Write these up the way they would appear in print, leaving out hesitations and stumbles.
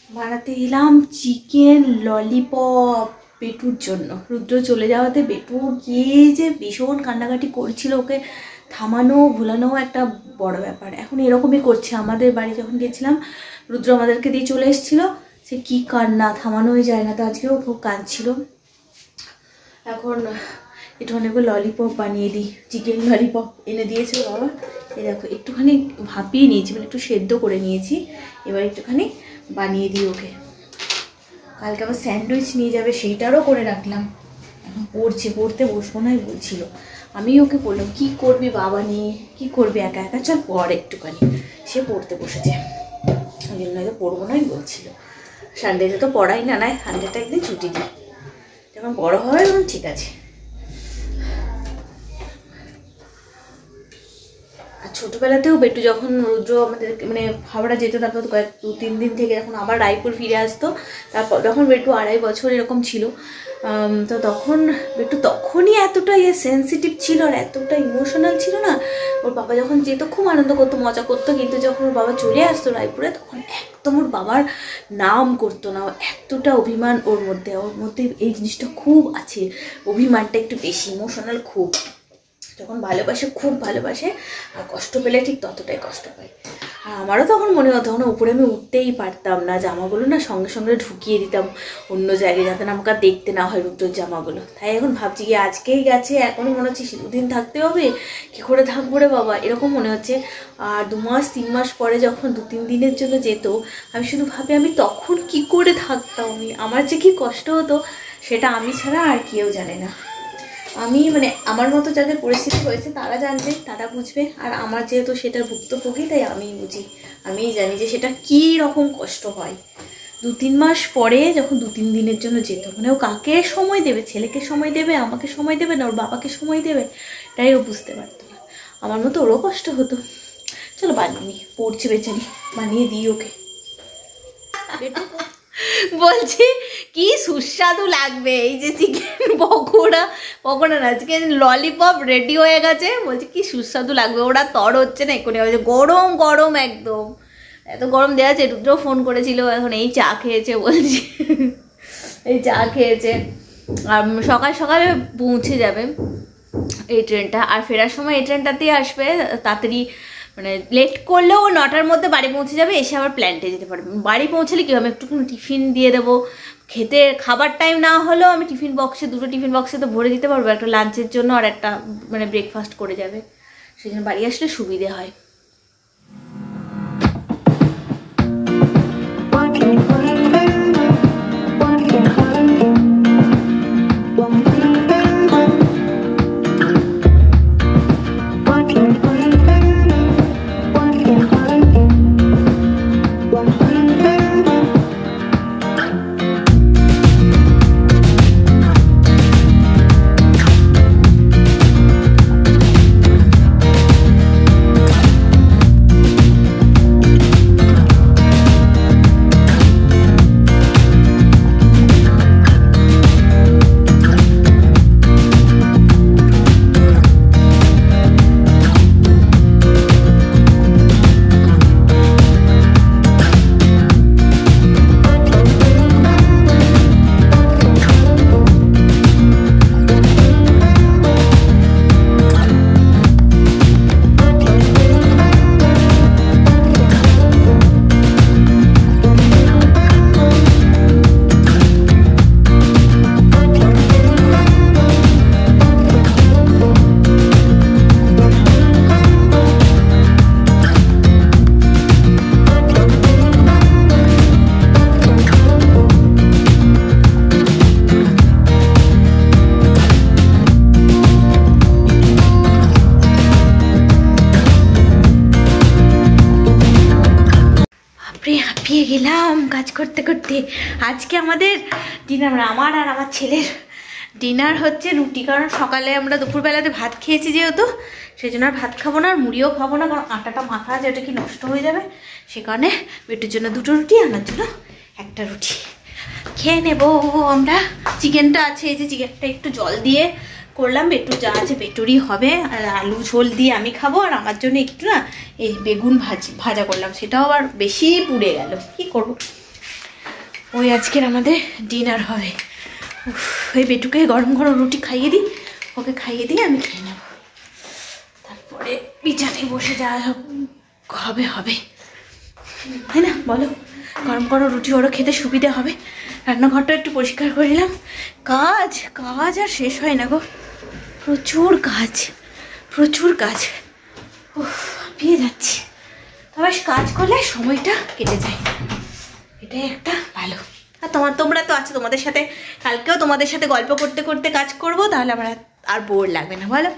বানাতে এলাম chicken lollipop বেটুর জন্য। রুদ্র চলে যাওয়াতে বেটু গিয়ে যে ভীষণ কান্নাকাটি করছিল, ওকে থামানো ভোলানো একটা বড় ব্যাপার। এখন এরকমই করছে। আমাদের বাড়ি যখন গেছিলাম রুদ্র আমাদেরকে দিয়ে চলে এসেছিলো, সে কী কান্না, থামানোই যায় না। তো আজকেও খুব কাঁদছিল। এখন একটুখানি ললিপপ বানিয়ে দিই, চিকেন ললিপপ এনে দিয়েছে বাবা। এই দেখো একটুখানি ভাপিয়ে নিয়েছি, মানে একটু সেদ্ধ করে নিয়েছি। এবার একটুখানি বানিয়ে দিই ওকে। কালকে আবার স্যান্ডউইচ নিয়ে যাবে, সেইটারও করে রাখলাম। এখন পড়তে বসবো নাই বলছিল। আমি ওকে বললাম কী করবি বাবা নিয়ে, কী করবি একা একা, চল পড় একটুখানি। সে পড়তে বসেছে, ওই জন্য হয়তো পড়বো নাই বলছিল। সানডেতে তো পড়াই না, নয় সানডেটা একদিন ছুটি দিই, যখন বড় হবে তখন ঠিক আছে। আর ছোটোবেলাতেও বেটু যখন রুদ্র আমাদের মানে হাওড়া যেত, তারপর 2-3 দিন থেকে যখন আবার রায়পুর ফিরে আসতো, তারপর যখন বেটু 2.5 বছর এরকম ছিল, তো তখন বেটু তখনই এতটা সেন্সিটিভ ছিল আর এতটা ইমোশনাল ছিল না। ওর বাবা যখন যেত খুব আনন্দ করতো, মজা করতো, কিন্তু যখন ওর বাবা চলে আসতো রায়পুরে তখন একদম ওর বাবার নাম করতো না। এতটা অভিমান ওর মধ্যে এই জিনিসটা খুব আছে, অভিমানটা একটু বেশি, ইমোশনাল খুব। যখন ভালোবাসে খুব ভালোবাসে, আর কষ্ট পেলে ঠিক ততটাই কষ্ট পায়। আর আমারও তখন মনে হতো, তখন উপরে আমি উঠতেই পারতাম না, জামাগুলো না সঙ্গে সঙ্গে ঢুকিয়ে দিতাম অন্য জায়গায়, যাতে না আমাকে দেখতে না হয় রুদ্রর জামাগুলো। তাই এখন ভাবছি কি আজকেই গেছে, এখনও মনে হচ্ছে দুদিন থাকতে হবে, কী করে থাকবো রে বাবা, এরকম মনে হচ্ছে। আর 2 মাস 3 মাস পরে যখন 2-3 দিনের জন্য যেত, আমি শুধু ভাবি আমি তখন কি করে থাকতাম, আমার যে কি কষ্ট হতো সেটা আমি ছাড়া আর কেউ জানে না। আমি মানে আমার মতো যাদের পরিস্থিতি হয়েছে তারা জানবে, তারা বুঝবে। আর আমার যেহেতু সেটার ভুক্তভোগী, তাই আমিই বুঝি, আমিই জানি যে সেটা কী রকম কষ্ট হয়। 2-3 মাস পরে যখন 2-3 দিনের জন্য যেত, মানে ও কাকে সময় দেবে, ছেলেকে সময় দেবে, আমাকে সময় দেবে না, ওর বাবাকে সময় দেবে, তাই ও বুঝতে পারতো না। আমার মতো ওরও কষ্ট হতো। চলো বানিয়ে নিই, পড়ছে বেচারি, বানিয়ে দিই ওকে। বলছি কি সুস্বাদু লাগবে এই যে চিকেন পকোড়া না, চিকেন ললিপপ রেডি হয়ে গেছে। বলছি কি সুস্বাদু লাগবে, ওরা তর হচ্ছে না এক্ষুনি, গরম গরম একদম, এত গরম দেওয়া আছে। রুদ্র ফোন করেছিল, এখন এই চা খেয়েছে বলছি, এই চা খেয়েছে। আর সকাল সকালে পৌঁছে যাবে এই ট্রেনটা, আর ফেরার সময় এই ট্রেনটাতেই আসবে। তাড়াতাড়ি মানে লেট করলেও 9টার মধ্যে বাড়ি পৌঁছে যাবে, এসে আবার প্ল্যান্টে যেতে পারবে। বাড়ি পৌঁছলে কী হবে, একটু টিফিন দিয়ে দেবো, খাবার টাইম না হলেও আমি টিফিন বক্সে 2টো টিফিন বক্সে তো ভরে দিতে পারবো, একটা লাঞ্চের জন্য আর একটা মানে ব্রেকফাস্ট করে যাবে। সেই জন্য বাড়ি আসলে সুবিধে হয়। হাঁপিয়ে গেলাম কাজ করতে করতে। আজকে আমাদের ডিনার, আমার আর আমার ছেলের ডিনার হচ্ছে রুটি, কারণ সকালে আমরা দুপুরবেলাতে ভাত খেয়েছি যেহেতু, সেই জন্য আর ভাত খাবো না, আর মুড়িও খাবো না, কারণ আটাটা মাখা আছে, ওটা কি নষ্ট হয়ে যাবে। সে কারণে বেটুর জন্য 2টো রুটি, আমার জন্য 1টা রুটি খেয়ে নেবো আমরা। চিকেনটা আছে, এই যে চিকেনটা একটু জল দিয়ে করলাম, বেটুর যা আছে বেটুরই হবে। আর আলু ঝোল দিয়ে আমি খাবো, আর আমার জন্য একটু না এই বেগুন ভাজা করলাম, সেটাও আবার বেশি পুড়ে গেল, কি করব। ওই আজকের আমাদের ডিনার হবে। ওই বেটুকে গরম গরম রুটি খাইয়ে দিই, ওকে খাইয়ে দিয়ে আমি খেয়ে নেব, তারপরে বিছানায় বসে যা হবে হবে, তাই না বলো? গরম গরম রুটি ওরও খেতে সুবিধা হবে। রান্নাঘরটা একটু পরিষ্কার করে নিলাম। কাজ কাজ আর শেষ হয় না গো, প্রচুর কাজ প্রচুর কাজ, পেয়ে যাচ্ছি। তবে কাজ করলে সময়টা কেটে যায়, এটাই একটা ভালো। আর তোমরা তো আছো, তোমাদের সাথে কালকেও তোমাদের সাথে গল্প করতে করতে কাজ করব, তাহলে আমার আর বোর লাগবে না, বলো?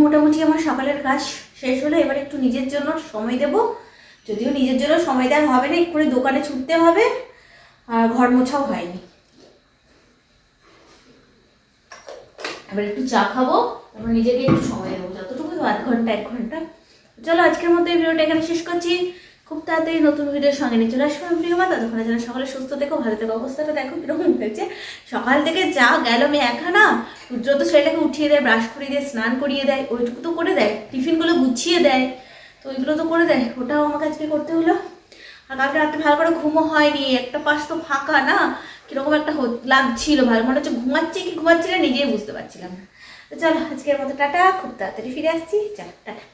মোটামুটি আমার সকালের কাজ শেষ হলো। এবার একটু নিজের জন্য সময় দেব, যদিও নিজের জন্য সময় দেওয়া হবে না, একটু দোকানে ছুটতে হবে, আর ঘর মোছাও হয়নি। এবার একটু চা খাবো, তারপর নিজেকে একটু সময় দেবো, যতটুকু 1 ঘন্টা 1 ঘন্টা। চলো আজকের মতো এই ভিডিওটা এখানে শেষ করছি। খুব তাড়াতাড়ি নতুন ভিডিওর সঙ্গে নিয়ে চলে আসবো প্রিয় মা। ততক্ষণে যেন সকালে সুস্থ দেখো, ভালো থেকো। অবস্থাটা দেখো কিরকম হয়েছে, সকাল থেকে যা গেল মেয়ে একখানা। রুদ্র তো ছেলেটাকে উঠিয়ে দেয়, ব্রাশ করিয়ে দেয়, স্নান করিয়ে দেয়, ওইটুকু তো করে দেয়, টিফিনগুলো গুছিয়ে দেয়, তো ওইগুলো তো করে দেয়, ওটাও আমাকে আজকে করতে হলো। আর কালকে রাতে ভালো করে ঘুমও হয়নি, একটা পাশ তো ফাঁকা না, কিরকম একটা লাগছিল, ভালো মনে হচ্ছে ঘুমাচ্ছি কি ঘুমাচ্ছি না নিজেই বুঝতে পারছিলাম না। তো চলো আজকের মতো টাটা, খুব তাড়াতাড়ি ফিরে আসছি, চলো টাটা।